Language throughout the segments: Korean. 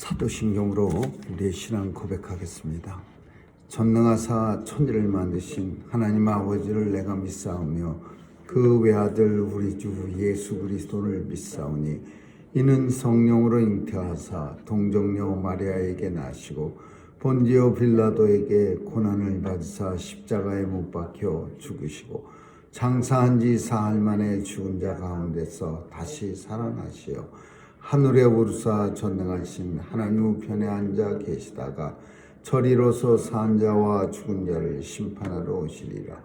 사도신경으로 우리의 신앙 고백하겠습니다. 전능하사 천지를 만드신 하나님 아버지를 내가 믿사오며 그 외아들 우리 주 예수 그리스도를 믿사오니 이는 성령으로 잉태하사 동정녀 마리아에게 나시고 본디오 빌라도에게 고난을 받으사 십자가에 못 박혀 죽으시고 장사한 지 사흘 만에 죽은 자 가운데서 다시 살아나시어 하늘에 오르사 전능하신 하나님 우편에 앉아 계시다가 저리로서 산 자와 죽은 자를 심판하러 오시리라.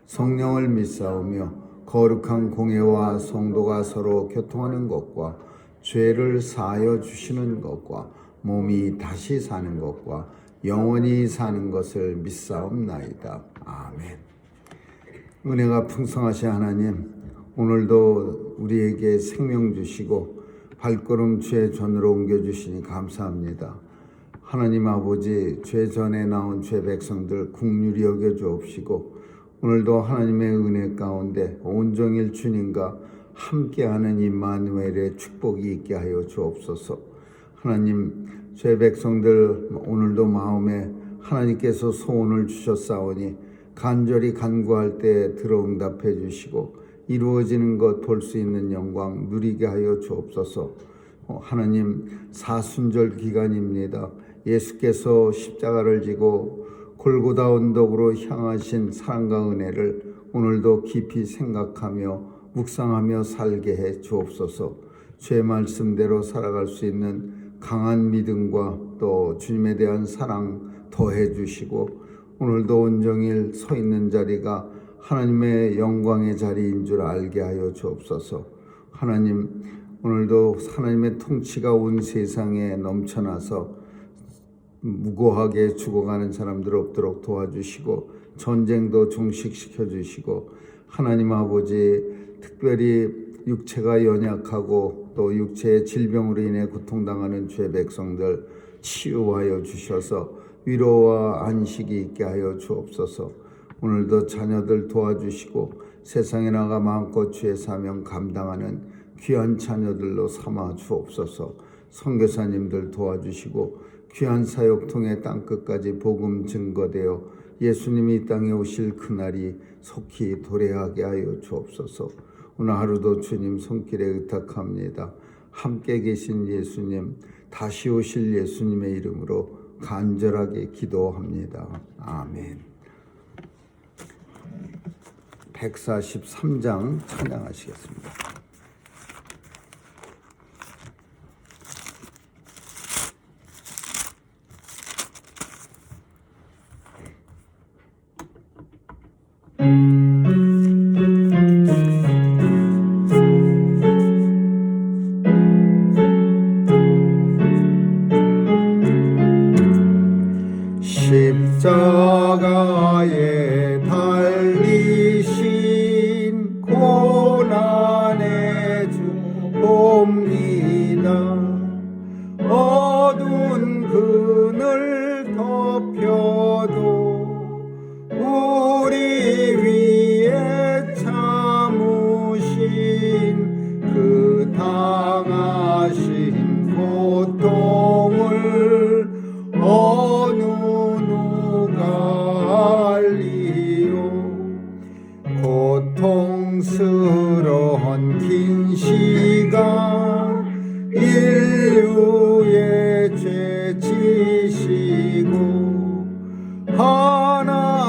성령을 믿사오며 거룩한 공회와 성도가 서로 교통하는 것과 죄를 사하여 주시는 것과 몸이 다시 사는 것과 영원히 사는 것을 믿사옵나이다. 아멘. 은혜가 풍성하신 하나님, 오늘도 우리에게 생명 주시고 발걸음 죄 전으로 옮겨주시니 감사합니다. 하나님 아버지, 죄 전에 나온 죄 백성들 긍휼히 여겨 주옵시고 오늘도 하나님의 은혜 가운데 온종일 주님과 함께하는 임마누엘의 축복이 있게 하여 주옵소서. 하나님, 죄 백성들 오늘도 마음에 하나님께서 소원을 주셨사오니 간절히 간구할 때 들어응답해 주시고 이루어지는 것 볼 수 있는 영광 누리게 하여 주옵소서. 하나님, 사순절 기간입니다. 예수께서 십자가를 지고 골고다 언덕으로 향하신 사랑과 은혜를 오늘도 깊이 생각하며 묵상하며 살게 해 주옵소서. 주의 말씀대로 살아갈 수 있는 강한 믿음과 또 주님에 대한 사랑 더해 주시고 오늘도 온종일 서 있는 자리가 하나님의 영광의 자리인 줄 알게 하여 주옵소서. 하나님, 오늘도 하나님의 통치가 온 세상에 넘쳐나서 무고하게 죽어가는 사람들 없도록 도와주시고 전쟁도 종식시켜 주시고 하나님 아버지, 특별히 육체가 연약하고 또 육체의 질병으로 인해 고통당하는 죄 백성들 치유하여 주셔서 위로와 안식이 있게 하여 주옵소서. 오늘도 자녀들 도와주시고 세상에 나가 마음껏 주의 사명 감당하는 귀한 자녀들로 삼아 주옵소서. 선교사님들 도와주시고 귀한 사역 통해 땅끝까지 복음 증거되어 예수님이 이 땅에 오실 그날이 속히 도래하게 하여 주옵소서. 오늘 하루도 주님 손길에 의탁합니다. 함께 계신 예수님, 다시 오실 예수님의 이름으로 간절하게 기도합니다. 아멘. 143장 찬양하시겠습니다. 십자가에 달리신 고난의 주 봅니다. 어두운 그늘 덮여도 우리 위에 참으신 그 당하신 고통을 어느 누가 알리요. 고통스러운 긴 시간 인류의 죄 지시고 하나님의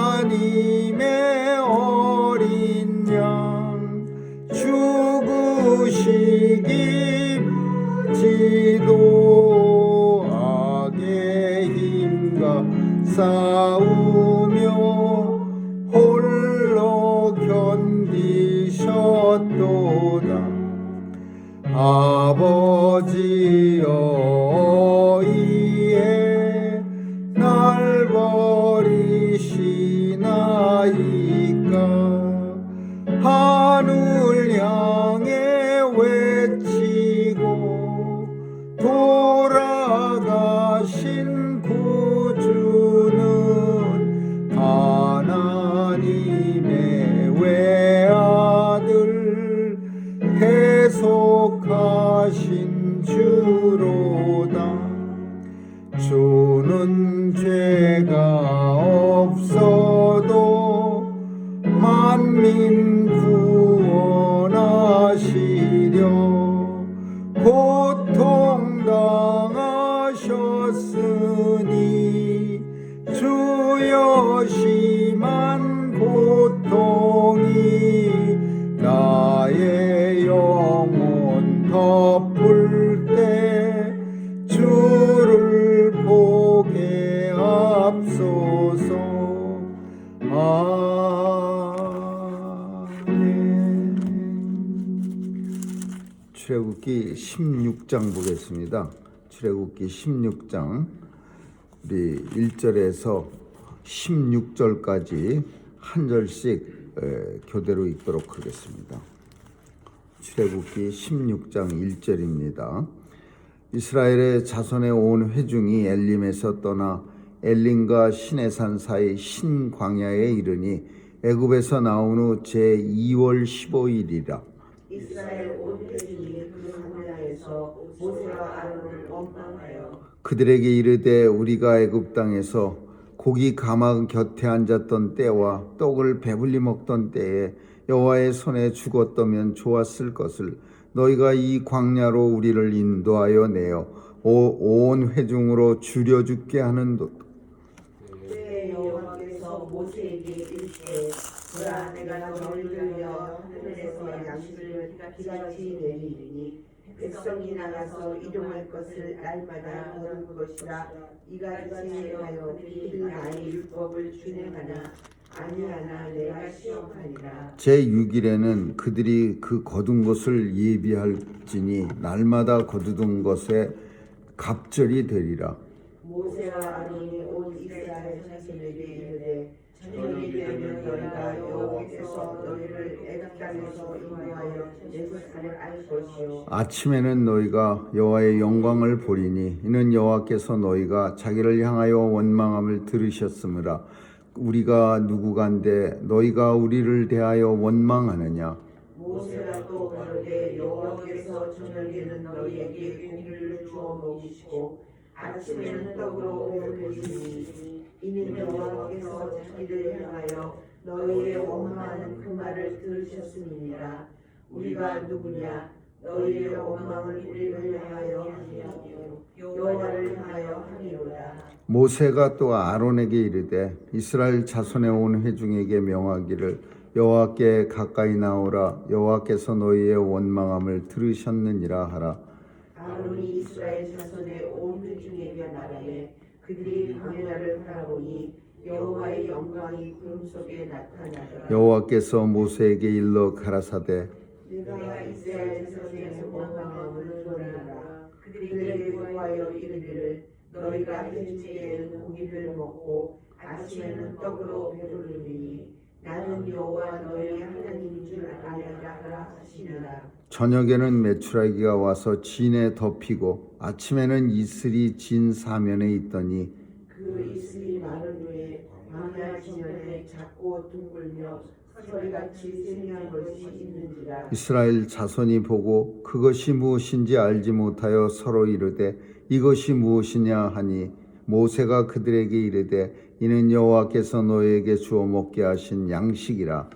어린 양 죽으시기 지도 악의 힘과 싸우며 홀로 견디셨도다. 아버지여, 이에 날 버리시나이까. 하늘 향해 외치고 돌아가신 구주는 하나님의 외아들 계속하신 주로다. 엎을 때 주를 보게 앞서서 아멘. 출애굽기 16장 보겠습니다. 출애굽기 16장 우리 1절에서 16절까지 한 절씩 교대로 읽도록 하겠습니다. 출애굽기 16장 1절입니다. 이스라엘의 자손의 온 회중이 엘림에서 떠나 엘림과 시내산 사이 신광야에 이르니 애굽에서 나온 후 제2월 15일이라. 이스라엘 온 회중이 그 광야에서 모세와 아론을 원망하여 그들에게 이르되 우리가 애굽 땅에서 고기 가마 곁에 앉았던 때와 떡을 배불리 먹던 때에 여호와의 손에 죽었다면 좋았을 것을 너희가 이 광야로 우리를 인도하여 내어 온 회중으로 줄여 죽게 하는도다. 그때 여호와께서 모세에게 이르시되 보라 내가 너를 위하여 하늘에서 양식을 비같이 내리리니 백성이 나가서 이동할 것을 날마다 거둘 것이라. 이같이 하여 그들 나의 율법을 준행하나 아니하나 내가 시험하리라. 제6일에는 그들이 그 거둔 것을 예비할지니 날마다 거두던 것에 갑절이 되리라. 모세와 아론이 온 이스라엘 자손에게 이르되 저녁이 되면 너희가 여호와께서 너희를 애굽 땅에서 인도하여 내셨음을 알 것이요 아침에는 너희가 여호와의 영광을 보리니 이는 여호와께서 너희가 자기를 향하여 원망함을 들으셨으므라. 우리가 누구간데 너희가 우리를 대하여 원망하느냐. 모세가 또 가로되 여호와께서 저녁에는 너희에게 고기를 주어 먹이시고 아침에는 떡으로 배부르시니 이는 여호와께서 자기를 향하여 너희의 원망하는 그 말을 들으셨음이니라. 우리가 누구냐. 너희의 원망을 우리를 향하여 하니요 여호와를 향하여 하니로다. 모세가 또 아론에게 이르되 이스라엘 자손의 온 회중에게 명하기를 여호와께 가까이 나오라. 여호와께서 너희의 원망함을 들으셨느니라 하라. 아론이 이스라엘 자손의 온 회중에게 말하되 그들이 광야를 바라보니 여호와의 영광이 구름 속에 나타나더라. 여호와께서 모세에게 일러 가라사대 내가 이스라엘 자손의 원망함을 보내라. 그들에게 구하여 이르기를 너희가 해주기에는 고기를 먹고 아침에는 떡으로 배부르니 나는 여호와 너희 하나님인 줄 알라 하시니라. 저녁에는 메추라기가 와서 진에 덮이고 아침에는 이슬이 진 사면에 있더니 그 이슬이 마른 후에 광야 지면에 작고 둥글며 서리같이 생명한 것이 있는지라. 이스라엘 자손이 보고 그것이 무엇인지 알지 못하여 서로 이르되 이것이 무엇이냐 하니 모세가 그들에게 이르되 이는 여호와께서 너희에게 주어 먹게 하신 양식이라.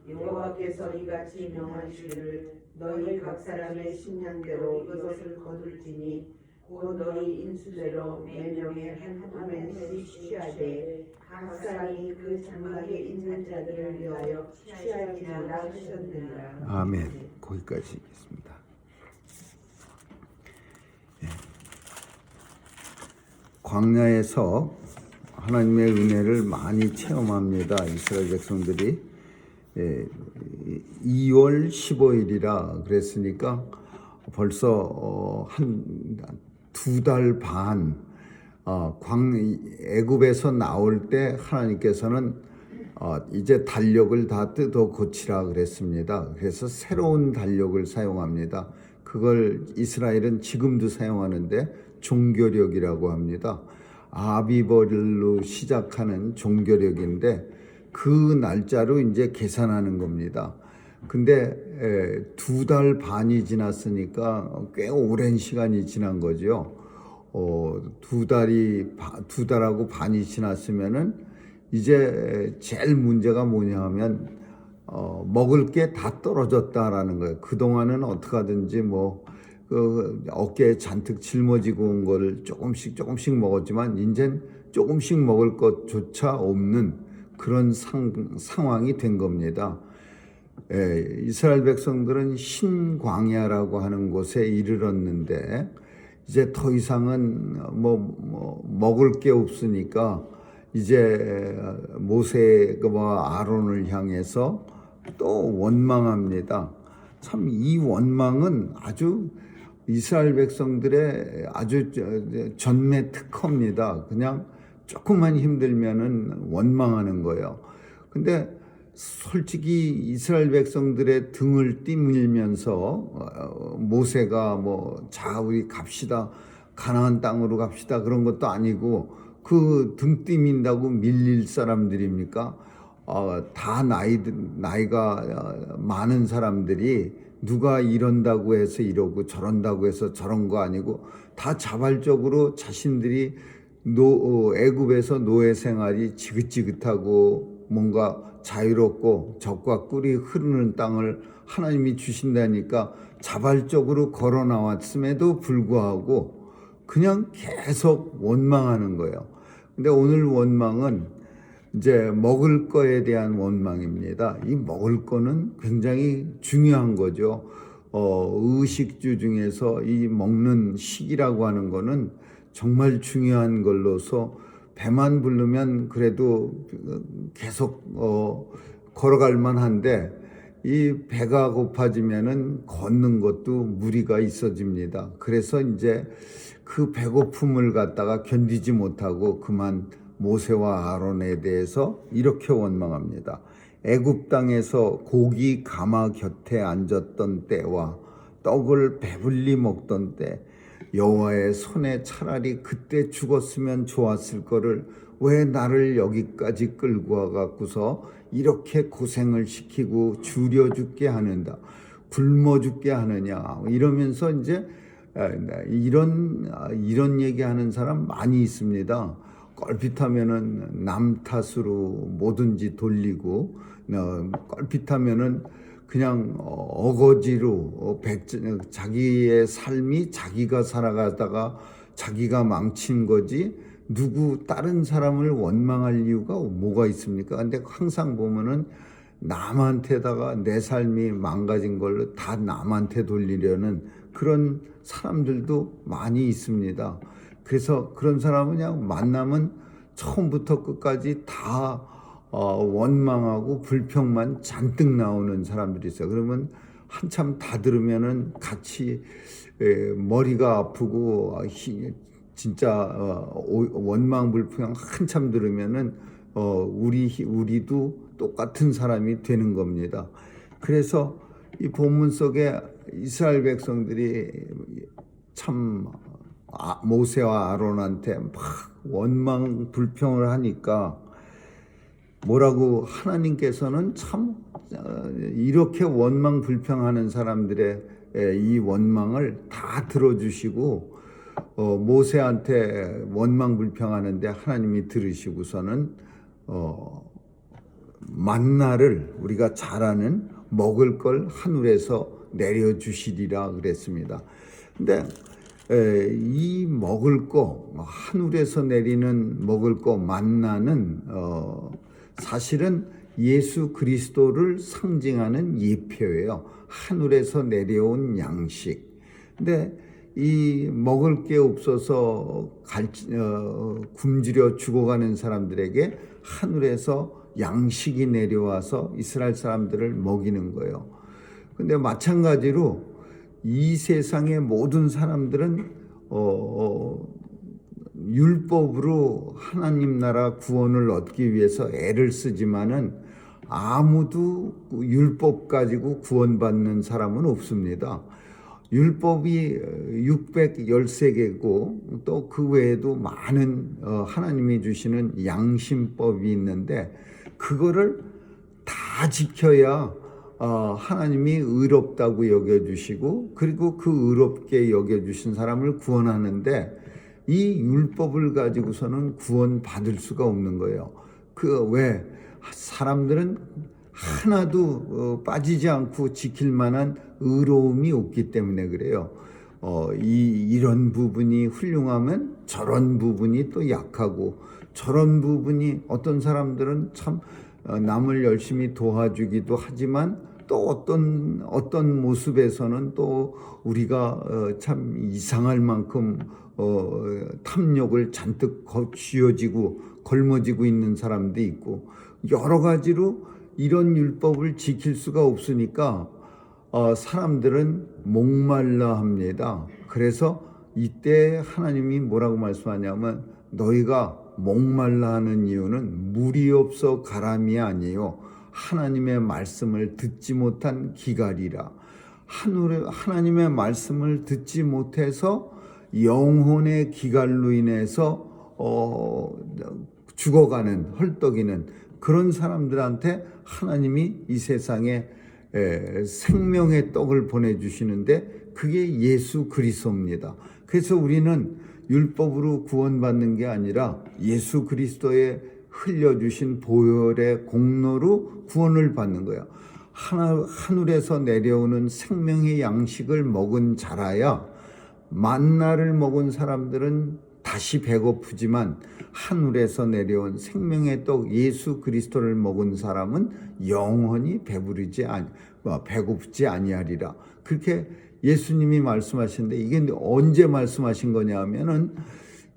여호와께서 이같이 명하시기를 너희 각 사람의 식량대로 이것을 거둘지니 곧 너희 인수대로 매 명에 한 화면씩 취하되 각 사람이 그 장막에 있는 자들을 위하여 취하기라 하셨느니라. 아멘. 거기까지 읽겠습니다. 광야에서 하나님의 은혜를 많이 체험합니다. 이스라엘 백성들이 2월 15일이라 그랬으니까 벌써 한 2달 반 애굽에서 나올 때 하나님께서는 이제 달력을 다 뜯어 고치라 그랬습니다. 그래서 새로운 달력을 사용합니다. 그걸 이스라엘은 지금도 사용하는데 종교력이라고 합니다. 아비벌로 시작하는 종교력인데 그 날짜로 이제 계산하는 겁니다. 근데 2달 반이 지났으니까 꽤 오랜 시간이 지난 거죠. 2달하고 반이 지났으면은 이제 제일 문제가 뭐냐 하면 먹을 게 다 떨어졌다라는 거예요. 그동안은 어떻게 하든지 그 어깨에 잔뜩 짊어지고 온 걸 조금씩 먹었지만 이젠 조금씩 먹을 것조차 없는 그런 상황이 된 겁니다. 이스라엘 백성들은 신광야라고 하는 곳에 이르렀는데 이제 더 이상은 먹을 게 없으니까 이제 모세와 아론을 향해서 또 원망합니다. 참 이 원망은 아주 이스라엘 백성들의 아주 전매 특허입니다. 그냥 조금만 힘들면은 원망하는 거예요. 근데 솔직히 이스라엘 백성들의 등을 띠밀면서 모세가 자 우리 갑시다, 가나안 땅으로 갑시다 그런 것도 아니고 그 등 띠민다고 밀릴 사람들입니까? 다 나이가 많은 사람들이 누가 이런다고 해서 이러고 저런다고 해서 저런 거 아니고 다 자발적으로 자신들이 애굽에서 노예 생활이 지긋지긋하고 뭔가 자유롭고 적과 꿀이 흐르는 땅을 하나님이 주신다니까 자발적으로 걸어 나왔음에도 불구하고 그냥 계속 원망하는 거예요. 근데 오늘 원망은 이제 먹을 거에 대한 원망입니다. 이 먹을 거는 굉장히 중요한 거죠. 의식주 중에서 이 먹는 식이라고 하는 거는 정말 중요한 걸로서 배만 부르면 그래도 계속 걸어갈 만한데 이 배가 고파지면은 걷는 것도 무리가 있어집니다. 그래서 이제 그 배고픔을 갖다가 견디지 못하고 그만 모세와 아론에 대해서 이렇게 원망합니다. 애굽 땅에서 고기 가마 곁에 앉았던 때와 떡을 배불리 먹던 때 여호와의 손에 차라리 그때 죽었으면 좋았을 거를 왜 나를 여기까지 끌고 와갖고서 이렇게 고생을 시키고 줄여 죽게 하는다, 굶어 죽게 하느냐 이러면서 이제 이런 얘기하는 사람 많이 있습니다. 껄핏하면은 남 탓으로 뭐든지 돌리고 껄핏하면은 그냥 어거지로 자기의 삶이 자기가 살아가다가 자기가 망친 거지 다른 사람을 원망할 이유가 뭐가 있습니까? 근데 항상 보면은 남한테다가 내 삶이 망가진 걸로 다 남한테 돌리려는 그런 사람들도 많이 있습니다. 그래서 그런 사람은 그냥 만나면 처음부터 끝까지 다 원망하고 불평만 잔뜩 나오는 사람들이 있어요. 그러면 한참 다 들으면은 같이 머리가 아프고 진짜 원망 불평 한참 들으면은 우리도 똑같은 사람이 되는 겁니다. 그래서 이 본문 속에 이스라엘 백성들이 참 모세와 아론한테 막 원망 불평을 하니까 뭐라고 하나님께서는 참 이렇게 원망 불평하는 사람들의 이 원망을 다 들어주시고 모세한테 원망 불평하는데 하나님이 들으시고서는 만나를 우리가 잘 아는 먹을 걸 하늘에서 내려주시리라 그랬습니다. 근데 이 먹을 거 하늘에서 내리는 먹을 거 만나는 사실은 예수 그리스도를 상징하는 예표예요. 하늘에서 내려온 양식. 근데 이 먹을 게 없어서 굶주려 죽어가는 사람들에게 하늘에서 양식이 내려와서 이스라엘 사람들을 먹이는 거예요. 근데 마찬가지로 이 세상의 모든 사람들은 율법으로 하나님 나라 구원을 얻기 위해서 애를 쓰지만은 아무도 율법 가지고 구원받는 사람은 없습니다. 율법이 613개고 또 그 외에도 많은 하나님이 주시는 양심법이 있는데 그거를 다 지켜야 하나님이 의롭다고 여겨주시고 그리고 그 의롭게 여겨주신 사람을 구원하는데 이 율법을 가지고서는 구원받을 수가 없는 거예요. 왜? 사람들은 하나도 빠지지 않고 지킬 만한 의로움이 없기 때문에 그래요. 이런 부분이 훌륭하면 저런 부분이 또 약하고 저런 부분이 어떤 사람들은 참 남을 열심히 도와주기도 하지만 또 어떤 모습에서는 또 우리가 참 이상할 만큼 탐욕을 잔뜩 쥐어지고 걸머지고 있는 사람도 있고, 여러 가지로 이런 율법을 지킬 수가 없으니까 사람들은 목말라 합니다. 그래서 이때 하나님이 뭐라고 말씀하냐면, 너희가 목말라 하는 이유는 물이 없어 가람이 아니요 하나님의 말씀을 듣지 못한 기갈이라. 하나님의 말씀을 듣지 못해서 영혼의 기갈로 인해서 죽어가는, 헐떡이는 그런 사람들한테 하나님이 이 세상에 생명의 떡을 보내주시는데, 그게 예수 그리스도입니다. 그래서 우리는 율법으로 구원받는 게 아니라 예수 그리스도의 흘려주신 보혈의 공로로 구원을 받는 거예요. 하늘에서 내려오는 생명의 양식을 먹은 자라야, 만나를 먹은 사람들은 다시 배고프지만 하늘에서 내려온 생명의 떡 예수 그리스도를 먹은 사람은 영원히 배고프지 아니하리라. 그렇게 예수님이 말씀하시는데, 이게 언제 말씀하신 거냐면은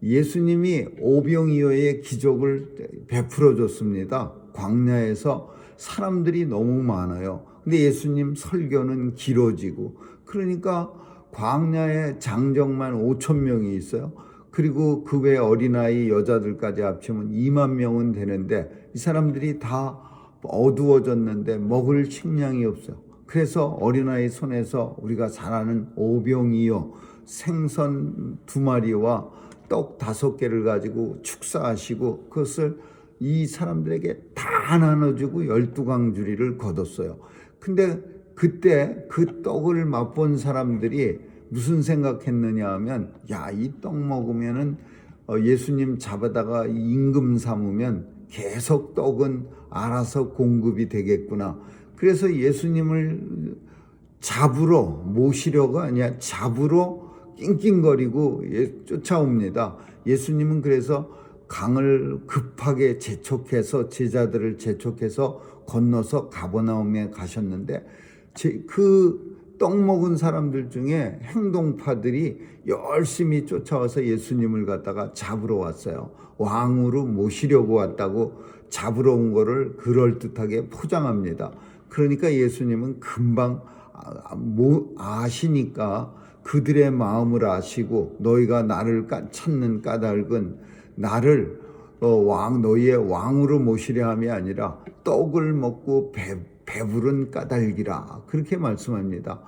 예수님이 오병이어의 기적을 베풀어 줬습니다. 광야에서 사람들이 너무 많아요. 근데 예수님 설교는 길어지고, 그러니까 광야에 장정만 5천 명이 있어요. 그리고 그 외 어린아이 여자들까지 합치면 2만 명은 되는데, 이 사람들이 다 어두워졌는데 먹을 식량이 없어요. 그래서 어린아이 손에서 우리가 잘 아는 오병이어 생선 2마리와 떡 5개를 가지고 축사하시고, 그것을 이 사람들에게 다 나눠주고 12강주리를 거뒀어요. 근데 그때 그 떡을 맛본 사람들이 무슨 생각했느냐 하면, 야, 이 떡 먹으면은 예수님 잡아다가 임금 삼으면 계속 떡은 알아서 공급이 되겠구나. 그래서 예수님을 잡으러 모시려가 아니라 잡으러 낑낑거리고 쫓아옵니다. 예수님은 그래서 강을 급하게 재촉해서, 제자들을 재촉해서 건너서 가버나움에 가셨는데, 그 떡 먹은 사람들 중에 행동파들이 열심히 쫓아와서 예수님을 갖다가 잡으러 왔어요. 왕으로 모시려고 왔다고 잡으러 온 거를 그럴듯하게 포장합니다. 그러니까 예수님은 금방 아시니까 그들의 마음을 아시고, 너희가 나를 찾는 까닭은 나를 너희의 왕으로 모시려 함이 아니라 떡을 먹고 배부른 까닭이라, 그렇게 말씀합니다.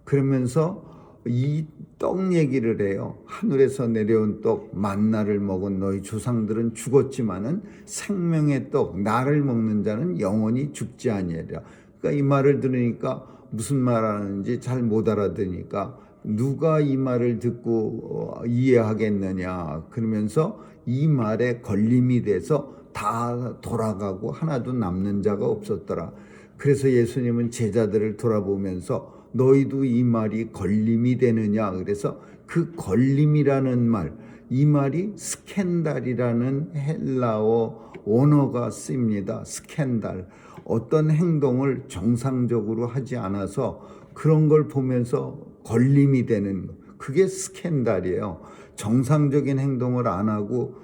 그러면서 이 떡 얘기를 해요. 하늘에서 내려온 떡 만나를 먹은 너희 조상들은 죽었지만은 생명의 떡 나를 먹는 자는 영원히 죽지 아니하리라. 그러니까 이 말을 들으니까 무슨 말하는지 잘 못 알아들으니까, 누가 이 말을 듣고 이해하겠느냐 그러면서 이 말에 걸림이 돼서 다 돌아가고 하나도 남는 자가 없었더라. 그래서 예수님은 제자들을 돌아보면서 너희도 이 말이 걸림이 되느냐, 그래서 그 걸림이라는 말, 이 말이 스캔달이라는 헬라어 원어가 쓰입니다. 스캔달, 어떤 행동을 정상적으로 하지 않아서 그런 걸 보면서 걸림이 되는, 그게 스캔달이에요. 정상적인 행동을 안 하고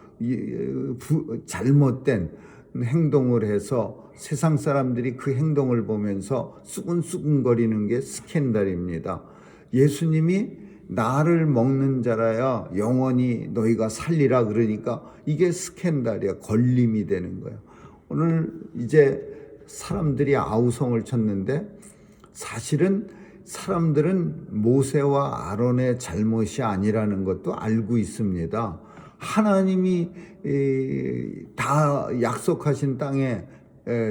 잘못된 행동을 해서 세상 사람들이 그 행동을 보면서 수근수근거리는 게 스캔달입니다. 예수님이 나를 먹는 자라야 영원히 너희가 살리라 그러니까 이게 스캔달이야. 걸림이 되는 거예요. 오늘 이제 사람들이 아우성을 쳤는데, 사실은 사람들은 모세와 아론의 잘못이 아니라는 것도 알고 있습니다. 하나님이 다 약속하신 땅에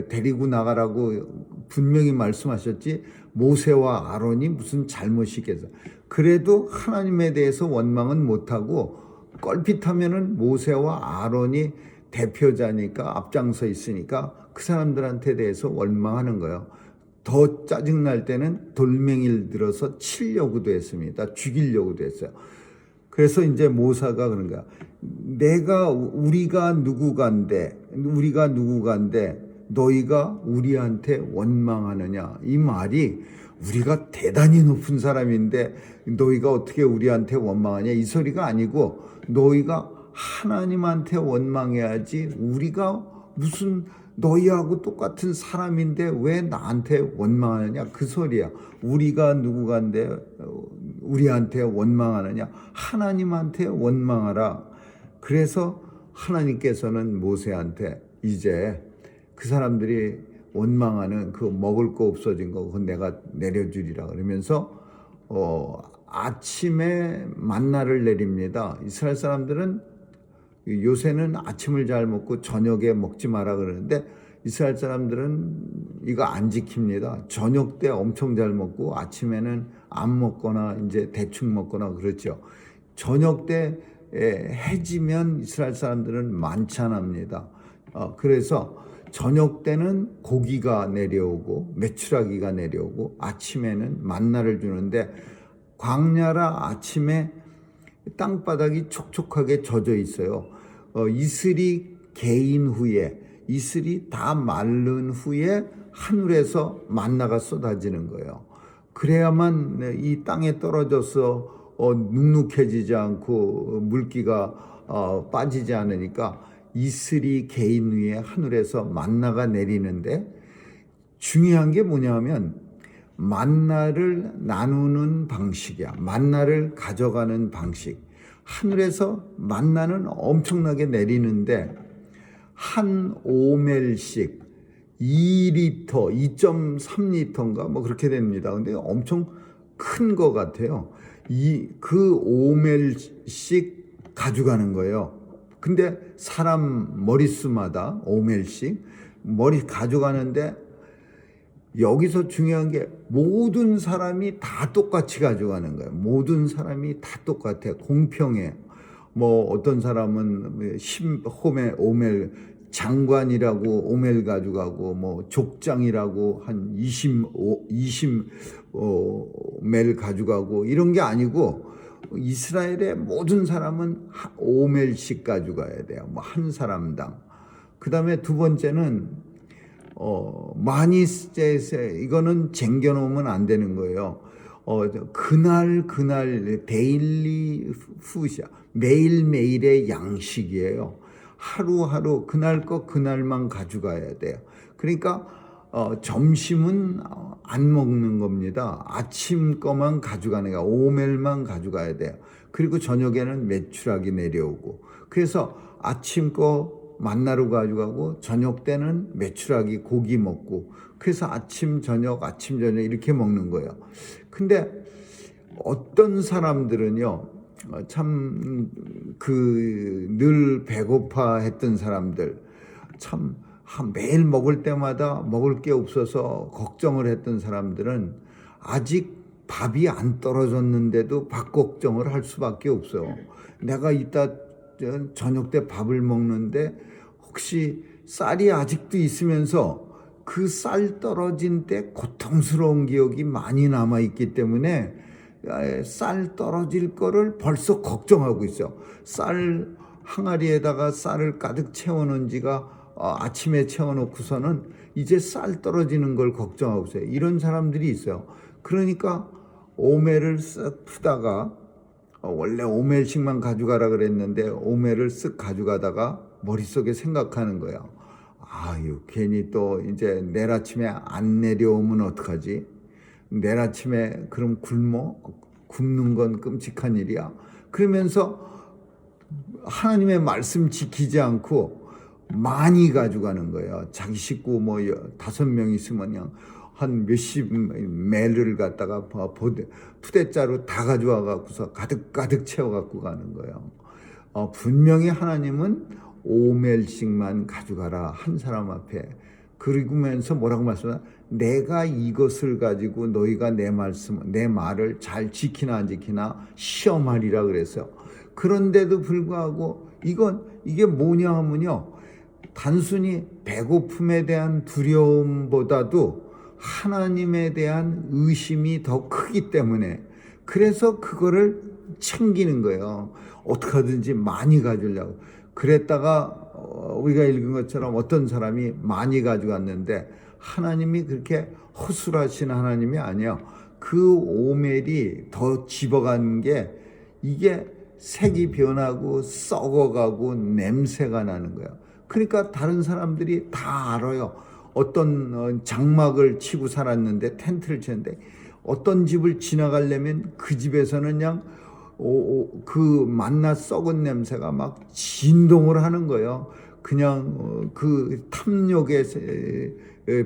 데리고 나가라고 분명히 말씀하셨지, 모세와 아론이 무슨 잘못이 있겠어. 그래도 하나님에 대해서 원망은 못하고, 껄핏하면은 모세와 아론이 대표자니까 앞장서 있으니까 그 사람들한테 대해서 원망하는 거예요. 더 짜증날 때는 돌멩이를 들어서 치려고도 했습니다. 죽이려고도 했어요. 그래서 이제 모사가 그런 거야. 우리가 누구간데 너희가 우리한테 원망하느냐. 이 말이 우리가 대단히 높은 사람인데 너희가 어떻게 우리한테 원망하냐 이 소리가 아니고 너희가 하나님한테 원망해야지 우리가 무슨 너희하고 똑같은 사람인데 왜 나한테 원망하느냐 그 소리야. 우리가 누구간데 우리한테 원망하느냐. 하나님한테 원망하라. 그래서 하나님께서는 모세한테 이제 그 사람들이 원망하는 그 먹을 거 없어진 거 그건 내가 내려주리라 그러면서 아침에 만나를 내립니다. 이스라엘 사람들은 요새는 아침을 잘 먹고 저녁에 먹지 마라 그러는데 이스라엘 사람들은 이거 안 지킵니다. 저녁 때 엄청 잘 먹고 아침에는 안 먹거나 이제 대충 먹거나 그렇죠. 저녁 때 해지면 이스라엘 사람들은 만찬합니다. 그래서 저녁 때는 고기가 내려오고 메추라기가 내려오고 아침에는 만나를 주는데 광야라 아침에 땅바닥이 촉촉하게 젖어 있어요. 이슬이 개인 후에 이슬이 다 마른 후에 하늘에서 만나가 쏟아지는 거예요. 그래야만 이 땅에 떨어져서 눅눅해지지 않고 물기가 빠지지 않으니까 이슬이 개인 위에 하늘에서 만나가 내리는데 중요한 게 뭐냐면 만나를 나누는 방식이야. 만나를 가져가는 방식. 하늘에서 만나는 엄청나게 내리는데 한 오멜씩 2리터, 2.3리터인가 뭐 그렇게 됩니다. 근데 엄청 큰 것 같아요. 그 오멜씩 가져가는 거예요. 근데 사람 머릿수마다 오멜씩 머리 가져가는데 여기서 중요한 게 모든 사람이 다 똑같이 가져가는 거예요. 모든 사람이 다 똑같아. 공평해. 뭐 어떤 사람은 10오멜 장관이라고 오멜 가져가고 뭐 족장이라고 한 20멜 가져가고 이런 게 아니고 이스라엘의 모든 사람은 오멜씩 가져가야 돼요. 뭐 한 사람당. 그 다음에 두 번째는 많이 이거는 쟁겨놓으면 안 되는 거예요. 그날 데일리 푸시야. 매일매일의 양식이에요. 하루하루 그날 거 그날만 가져가야 돼요. 그러니까 점심은 안 먹는 겁니다. 아침 거만 가져가는 거야. 오멜만 가져가야 돼요. 그리고 저녁에는 메추라기 내려오고. 그래서 아침 거 만나로 가져가고 저녁 때는 메추라기 고기 먹고 그래서 아침 저녁 이렇게 먹는 거예요. 근데 어떤 사람들은요 참 늘 배고파 했던 사람들 참 매일 먹을 때마다 먹을 게 없어서 걱정을 했던 사람들은 아직 밥이 안 떨어졌는데도 밥 걱정을 할 수밖에 없어요. 내가 이따 저녁 때 밥을 먹는데 혹시 쌀이 아직도 있으면서 그 쌀 떨어진 때 고통스러운 기억이 많이 남아있기 때문에 쌀 떨어질 거를 벌써 걱정하고 있어요. 쌀 항아리에다가 쌀을 가득 채워놓은 지가 아침에 채워놓고서는 이제 쌀 떨어지는 걸 걱정하고 있어요. 이런 사람들이 있어요. 그러니까 오멜을 쓱 푸다가 원래 오멜씩만 가져가라 그랬는데 오멜을 쓱 가져가다가 머릿속에 생각하는 거예요. 아유 괜히 또 이제 내일 아침에 안 내려오면 어떡하지? 내일 아침에 그럼 굶는 건 끔찍한 일이야. 그러면서 하나님의 말씀 지키지 않고 많이 가져가는 거예요. 자기 식구 뭐 5명 있으면 그냥 한 몇십 멜을 갖다가 푸대자루 다 가져와 갖고서 가득 채워 갖고 가는 거예요. 분명히 하나님은 5멜씩만 가져가라 한 사람 앞에. 그러면서 뭐라고 말씀하냐? 내가 이것을 가지고 너희가 내 말을 잘 지키나 안 지키나 시험하리라 그랬어요. 그런데도 불구하고 이게 뭐냐 하면요, 단순히 배고픔에 대한 두려움보다도 하나님에 대한 의심이 더 크기 때문에 그래서 그거를 챙기는 거예요. 어떻게 하든지 많이 가지려고. 그랬다가 우리가 읽은 것처럼 어떤 사람이 많이 가져갔는데 하나님이 그렇게 허술하신 하나님이 아니에요. 그 오멜이 더 집어간 게 이게 색이 변하고 썩어가고 냄새가 나는 거예요. 그러니까 다른 사람들이 다 알아요. 어떤 장막을 치고 살았는데 텐트를 치는데 어떤 집을 지나가려면 그 집에서는 그냥 그 만나 썩은 냄새가 막 진동을 하는 거예요. 그냥 그 탐욕의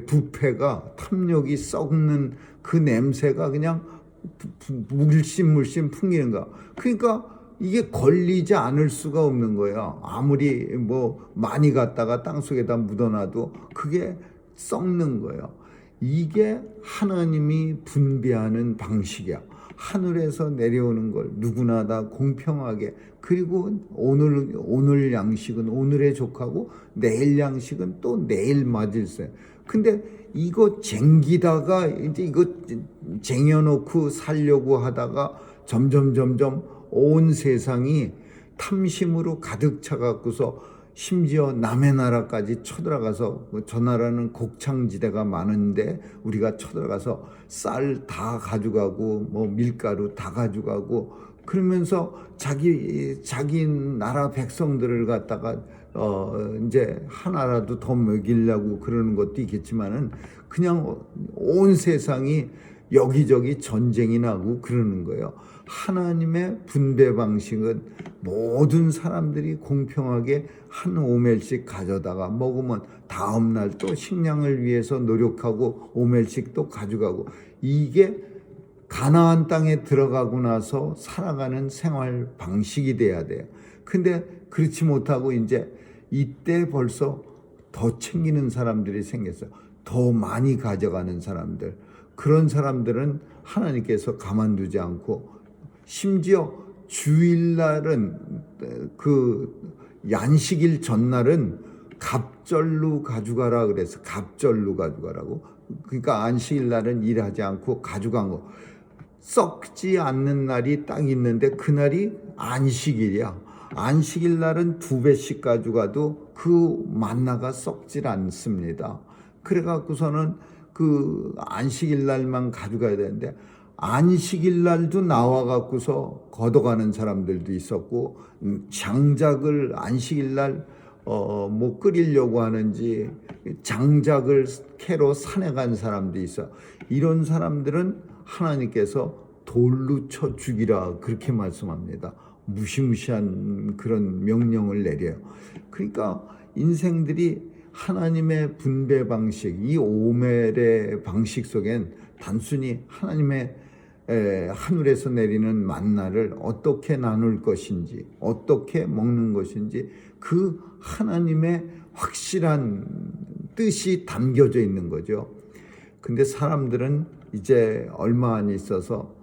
부패가 탐욕이 썩는 그 냄새가 그냥 물씬 풍기는 거. 그러니까 이게 걸리지 않을 수가 없는 거예요. 아무리 뭐 많이 갔다가 땅속에다 묻어놔도 그게 썩는 거예요. 이게 하나님이 분배하는 방식이야. 하늘에서 내려오는 걸 누구나 다 공평하게, 그리고 오늘 양식은 오늘의 족하고 내일 양식은 또 내일 맞을세. 근데 이거 쟁기다가 이제 이거 쟁여놓고 살려고 하다가 점점 온 세상이 탐심으로 가득 차갖고서 심지어 남의 나라까지 쳐들어가서, 저 나라는 곡창지대가 많은데 우리가 쳐들어가서 쌀 다 가져가고 뭐 밀가루 다 가져가고 그러면서 자기 나라 백성들을 갖다가 이제 하나라도 더 먹이려고 그러는 것도 있겠지만은 그냥 온 세상이 여기저기 전쟁이 나고 그러는 거예요. 하나님의 분배 방식은 모든 사람들이 공평하게 한 오멜씩 가져다가 먹으면 다음날 또 식량을 위해서 노력하고 오멜씩 또 가져가고, 이게 가나안 땅에 들어가고 나서 살아가는 생활 방식이 돼야 돼요. 근데 그렇지 못하고 이제 이때 벌써 더 챙기는 사람들이 생겼어요. 더 많이 가져가는 사람들. 그런 사람들은 하나님께서 가만두지 않고, 심지어 주일날은 그 안식일 전날은 갑절로 가져가라 그래서 갑절로 가져가라고. 그러니까 안식일날은 일하지 않고 가져간 거. 썩지 않는 날이 딱 있는데 그날이 안식일이야. 안식일 날은 2배씩 가져가도 그 만나가 썩질 않습니다. 그래갖고서는 그 안식일 날만 가져가야 되는데, 안식일 날도 나와갖고서 걷어가는 사람들도 있었고, 장작을 안식일 날 뭐 끓이려고 하는지 장작을 캐러 산에 간 사람도 있어. 이런 사람들은 하나님께서 돌로 쳐 죽이라 그렇게 말씀합니다. 무시무시한 그런 명령을 내려요. 그러니까 인생들이 하나님의 분배 방식, 이 오멜의 방식 속엔 단순히 하나님의 하늘에서 내리는 만나를 어떻게 나눌 것인지, 어떻게 먹는 것인지, 그 하나님의 확실한 뜻이 담겨져 있는 거죠. 근데 사람들은 이제 얼마 안 있어서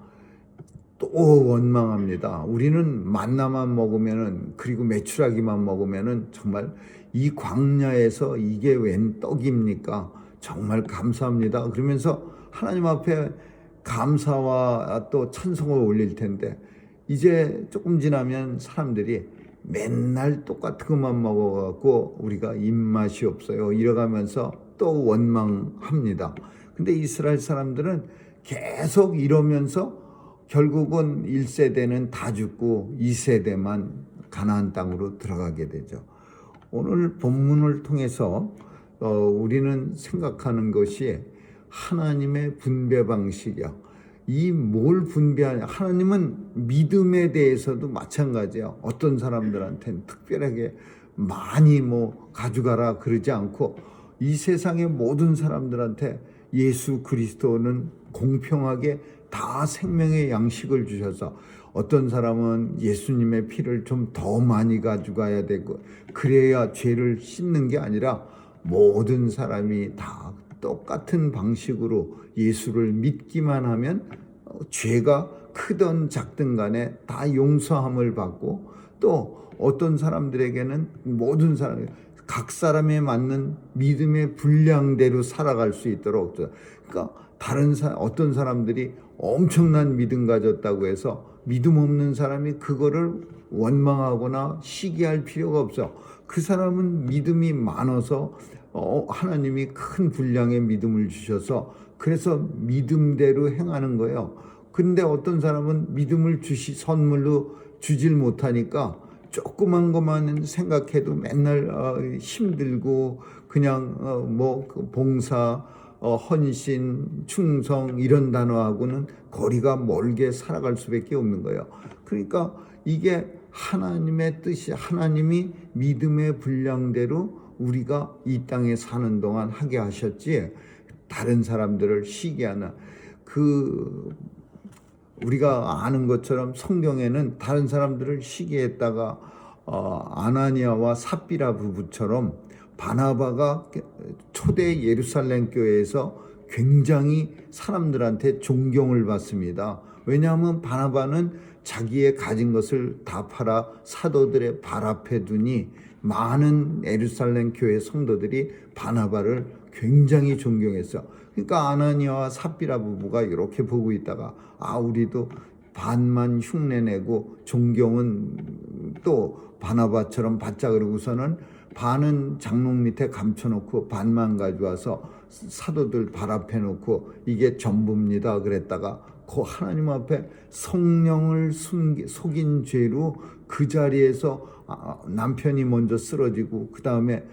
또 원망합니다. 우리는 만나만 먹으면은, 그리고 메추라기만 먹으면은 정말 이 광야에서 이게 웬 떡입니까? 정말 감사합니다. 그러면서 하나님 앞에 감사와 또 찬송을 올릴 텐데, 이제 조금 지나면 사람들이 맨날 똑같은 것만 먹어갖고 우리가 입맛이 없어요 이래가면서 또 원망합니다. 근데 이스라엘 사람들은 계속 이러면서 결국은 1세대는 다 죽고 2세대만 가나안 땅으로 들어가게 되죠. 오늘 본문을 통해서 우리는 생각하는 것이 하나님의 분배 방식이야. 이 뭘 분배하냐? 하나님은 믿음에 대해서도 마찬가지야. 어떤 사람들한테는 특별하게 많이 뭐 가져가라 그러지 않고, 이 세상의 모든 사람들한테 예수 그리스도는 공평하게 다 생명의 양식을 주셔서, 어떤 사람은 예수님의 피를 좀 더 많이 가져가야 되고, 그래야 죄를 씻는 게 아니라 모든 사람이 다 똑같은 방식으로 예수를 믿기만 하면 죄가 크든 작든 간에 다 용서함을 받고, 또 어떤 사람들에게는 모든 사람, 각 사람에 맞는 믿음의 분량대로 살아갈 수 있도록. 그러니까 어떤 사람들이 엄청난 믿음 가졌다고 해서 믿음 없는 사람이 그거를 원망하거나 시기할 필요가 없어. 그 사람은 믿음이 많아서 하나님이 큰 분량의 믿음을 주셔서 그래서 믿음대로 행하는 거예요. 근데 어떤 사람은 믿음을 선물로 주질 못하니까 조그만 것만 생각해도 맨날 힘들고 그냥 봉사, 헌신, 충성 이런 단어하고는 거리가 멀게 살아갈 수밖에 없는 거예요. 그러니까 이게 하나님의 뜻이, 하나님이 믿음의 분량대로 우리가 이 땅에 사는 동안 하게 하셨지, 다른 사람들을 시기 하나. 우리가 아는 것처럼 성경에는 다른 사람들을 시기했다가 아나니아와 삽비라 부부처럼 바나바가 초대 예루살렘 교회에서 굉장히 사람들한테 존경을 받습니다. 왜냐하면 바나바는 자기의 가진 것을 다 팔아 사도들의 발 앞에 두니 많은 예루살렘 교회 성도들이 바나바를 굉장히 존경했어요. 그러니까 아나니아와 삽비라 부부가 이렇게 보고 있다가 우리도 반만 흉내내고 존경은 또 바나바처럼 받자 그러고서는 반은 장롱 밑에 감춰놓고 반만 가져와서 사도들 발 앞에 놓고 이게 전부입니다 그랬다가 그 하나님 앞에 성령을 속인 죄로 그 자리에서 남편이 먼저 쓰러지고 그 다음에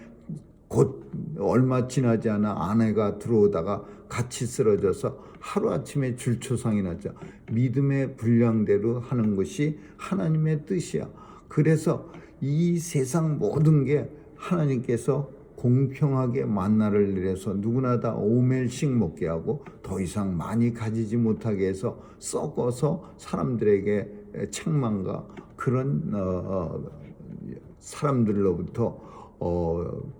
곧 얼마 지나지 않아 아내가 들어오다가 같이 쓰러져서 하루아침에 줄초상이 났죠. 믿음의 분량대로 하는 것이 하나님의 뜻이야. 그래서 이 세상 모든 게 하나님께서 공평하게 만나를 내려서 누구나 다 오멜씩 먹게 하고 더 이상 많이 가지지 못하게 해서 썩어서 사람들에게 책망과 그런 사람들로부터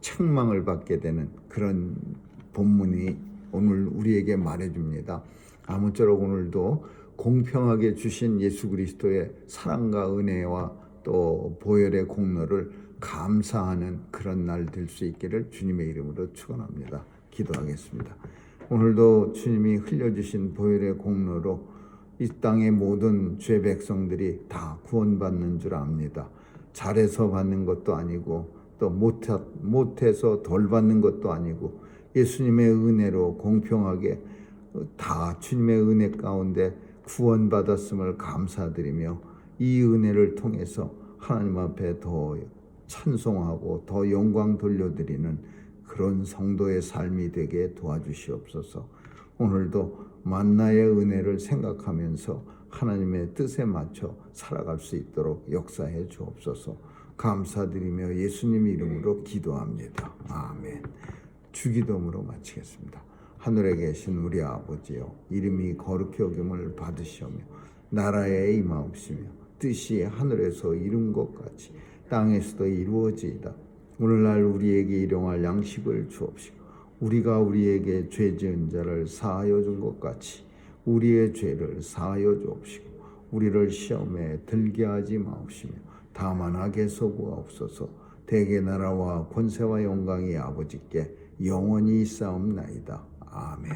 책망을 받게 되는 그런 본문이 오늘 우리에게 말해줍니다. 아무쪼록 오늘도 공평하게 주신 예수 그리스도의 사랑과 은혜와 또 보혈의 공로를 감사하는 그런 날 될 수 있기를 주님의 이름으로 축원합니다. 기도하겠습니다. 오늘도 주님이 흘려주신 보혈의 공로로 이 땅의 모든 죄 백성들이 다 구원받는 줄 압니다. 잘해서 받는 것도 아니고 또 못해서 덜 받는 것도 아니고 예수님의 은혜로 공평하게 다 주님의 은혜 가운데 구원받았음을 감사드리며 이 은혜를 통해서 하나님 앞에 더 찬송하고 더 영광 돌려드리는 그런 성도의 삶이 되게 도와주시옵소서. 오늘도 만나의 은혜를 생각하면서 하나님의 뜻에 맞춰 살아갈 수 있도록 역사해 주옵소서. 감사드리며 예수님 이름으로 기도합니다. 아멘. 주기도문으로 마치겠습니다. 하늘에 계신 우리 아버지여, 이름이 거룩히 여김을 받으시오며 나라에 임하옵시며 뜻이 하늘에서 이룬 것 같이 땅에서도 이루어지이다. 오늘날 우리에게 일용할 양식을 주옵시고 우리가 우리에게 죄 지은 자를 사하여 준 것 같이 우리의 죄를 사하여 주옵시고 우리를 시험에 들게 하지 마옵시며 다만 악에서 구하옵소서. 대개 나라와 권세와 영광이 아버지께 영원히 있사옵나이다. 아멘.